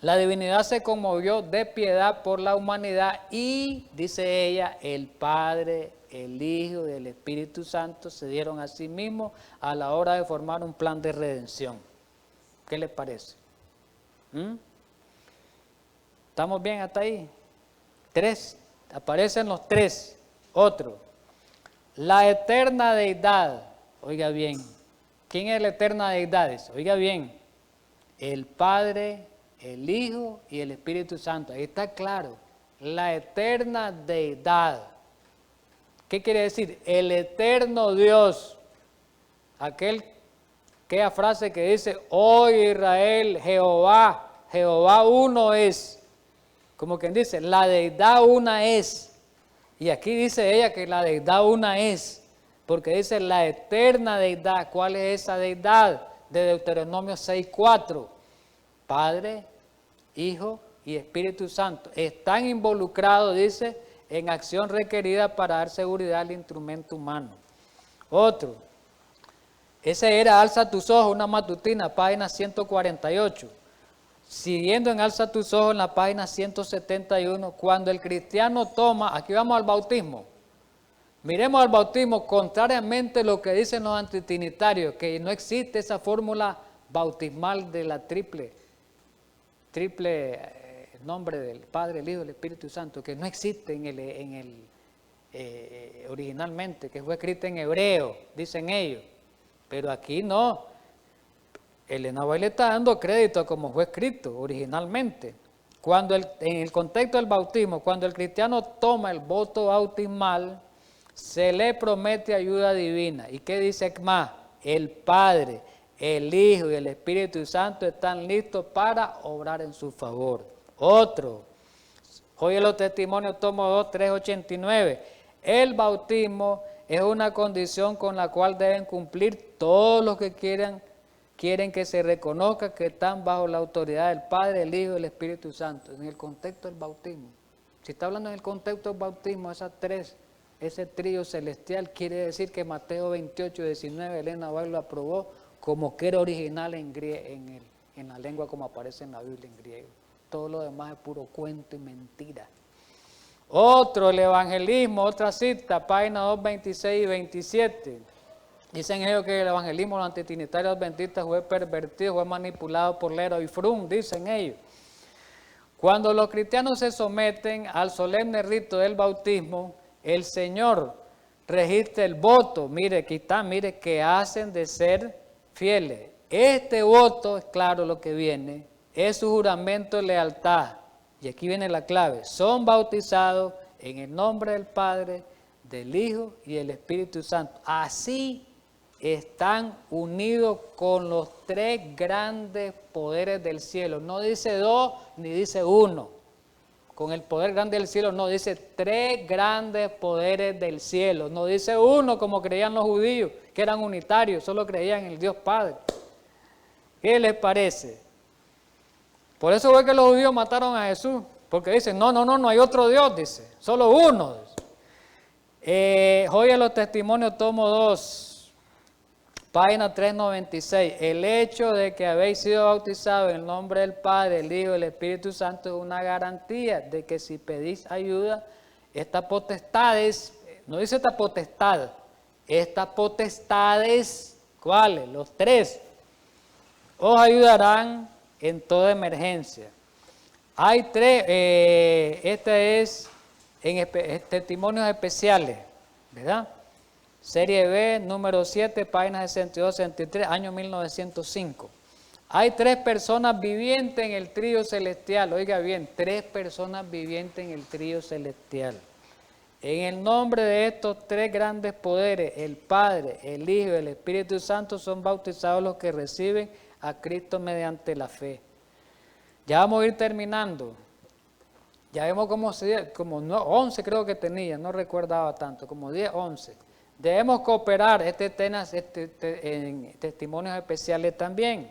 La divinidad se conmovió de piedad por la humanidad y, dice ella, el Padre, el Hijo y el Espíritu Santo se dieron a sí mismos a la hora de formar un plan de redención. ¿Qué les parece? ¿Estamos bien hasta ahí? 3, aparecen los 3. Otro, la eterna deidad, oiga bien, ¿quién es la eterna deidad? Oiga bien, el Padre, el Hijo y el Espíritu Santo. Ahí está claro, la eterna deidad. ¿Qué quiere decir? El eterno Dios, aquella frase que dice, oh Israel, Jehová uno es. Como quien dice, la deidad una es. Y aquí dice ella que la deidad una es, porque dice la eterna deidad. ¿Cuál es esa deidad? De Deuteronomio 6:4. Padre, Hijo y Espíritu Santo están involucrados, dice, en acción requerida para dar seguridad al instrumento humano. Otro, ese era Alza tus ojos, una matutina, página 148. Siguiendo en Alza tus ojos en la página 171, cuando el cristiano toma, aquí vamos al bautismo. Miremos al bautismo, contrariamente a lo que dicen los antitrinitarios, que no existe esa fórmula bautismal de la triple nombre del Padre, el Hijo y el Espíritu Santo, que no existe originalmente, que fue escrita en hebreo, dicen ellos. Pero aquí no. Elena White le está dando crédito a como fue escrito originalmente. En el contexto del bautismo, cuando el cristiano toma el voto bautismal, se le promete ayuda divina. ¿Y qué dice más? El Padre, el Hijo y el Espíritu Santo están listos para obrar en su favor. Otro, oye los testimonios, tomo 2, 389. El bautismo es una condición con la cual deben cumplir todos los que quieren que se reconozca que están bajo la autoridad del Padre, el Hijo y el Espíritu Santo, en el contexto del bautismo. Si está hablando en el contexto del bautismo, ese trío celestial, quiere decir que Mateo 28, 19, Elena White lo aprobó como que era original en la lengua como aparece en la Biblia en griego. Todo lo demás es puro cuento y mentira. Otro, el evangelismo, otra cita, página 226 y 27. Dicen ellos que el evangelismo, los antitrinitarios adventistas, fue pervertido, fue manipulado por Lero y Frum, dicen ellos. Cuando los cristianos se someten al solemne rito del bautismo, el Señor registra el voto, mire, aquí está, mire, que hacen de ser fieles. Este voto, es claro lo que viene, es su juramento de lealtad. Y aquí viene la clave, son bautizados en el nombre del Padre, del Hijo y del Espíritu Santo. Así están unidos con los 3 grandes poderes del cielo. No dice 2 ni dice 1. Con el poder grande del cielo no, dice 3 grandes poderes del cielo. No dice 1 como creían los judíos, que eran unitarios, solo creían en el Dios Padre. ¿Qué les parece? Por eso fue que los judíos mataron a Jesús, porque dicen, no hay otro Dios, dice, solo uno. Joya los testimonios, tomo 2. Página 396. El hecho de que habéis sido bautizados en el nombre del Padre, el Hijo y el Espíritu Santo es una garantía de que si pedís ayuda, estas potestades, no dice esta potestad, estas potestades, ¿cuáles? Los 3, os ayudarán en toda emergencia. Hay 3, este es en testimonios especiales, ¿verdad? Serie B, número 7, páginas 62-63, año 1905. Hay 3 personas vivientes en el trío celestial. Oiga bien, 3 personas vivientes en el trío celestial. En el nombre de estos 3 grandes poderes, el Padre, el Hijo y el Espíritu Santo, son bautizados los que reciben a Cristo mediante la fe. Ya vamos a ir terminando. Ya vemos como 11 creo que tenía, no recordaba tanto, como 10, 11. Debemos cooperar en testimonios especiales también.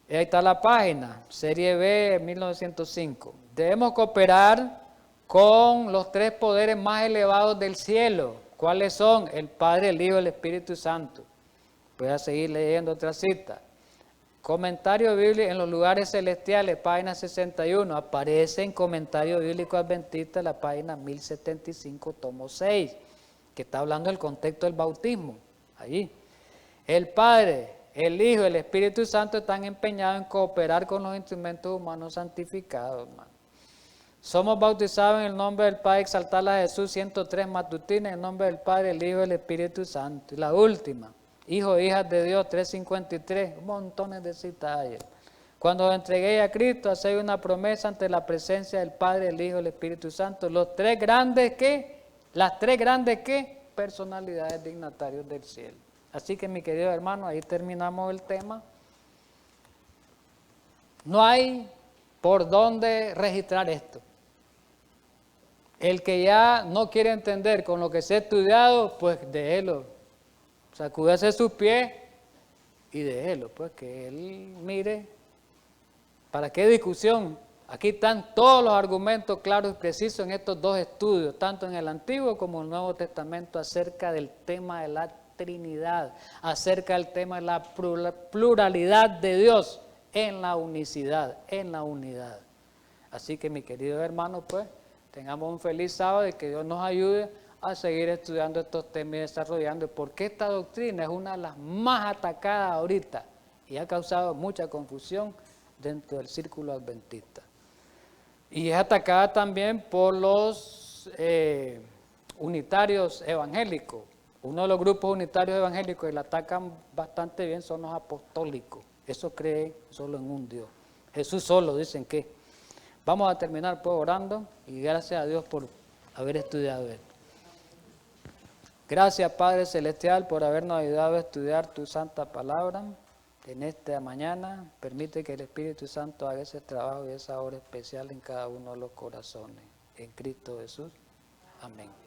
Ahí está la página, Serie B 1905. Debemos cooperar con los 3 poderes más elevados del cielo. ¿Cuáles son? El Padre, el Hijo y el Espíritu Santo. Voy a seguir leyendo otra cita. Comentario bíblico en los lugares celestiales, página 61. Aparece en Comentario Bíblico Adventista, la página 1075, tomo 6, que está hablando del contexto del bautismo. Allí. El Padre, el Hijo y el Espíritu Santo están empeñados en cooperar con los instrumentos humanos santificados, hermano. Somos bautizados en el nombre del Padre, exaltar a Jesús, 103 matutinas, en el nombre del Padre, el Hijo y el Espíritu Santo. Y la última, hijos e hijas de Dios, 353, montones de citas hay. Cuando os entreguéis a Cristo, hacéis una promesa ante la presencia del Padre, el Hijo y el Espíritu Santo. Los 3 grandes ¿qué? Las 3 grandes ¿qué? Personalidades dignatarios del cielo. Así que, mi querido hermano, ahí terminamos el tema. No hay por dónde registrar esto. El que ya no quiere entender con lo que se ha estudiado, pues déjelo. Sacúdase sus pies y déjelo, pues que él mire. ¿Para qué discusión? Aquí están todos los argumentos claros y precisos en estos 2 estudios, tanto en el Antiguo como en el Nuevo Testamento, acerca del tema de la Trinidad, acerca del tema de la pluralidad de Dios en la unicidad, en la unidad. Así que, mi querido hermano, pues, tengamos un feliz sábado y que Dios nos ayude a seguir estudiando estos temas y desarrollando, porque esta doctrina es una de las más atacadas ahorita y ha causado mucha confusión dentro del círculo adventista. Y es atacada también por los unitarios evangélicos. Uno de los grupos unitarios evangélicos que la atacan bastante bien son los apostólicos. Eso creen solo en un Dios. Jesús solo, dicen que. Vamos a terminar pues orando y gracias a Dios por haber estudiado esto. Gracias, Padre Celestial, por habernos ayudado a estudiar tu santa palabra en esta mañana. Permite que el Espíritu Santo haga ese trabajo y esa obra especial en cada uno de los corazones. En Cristo Jesús. Amén.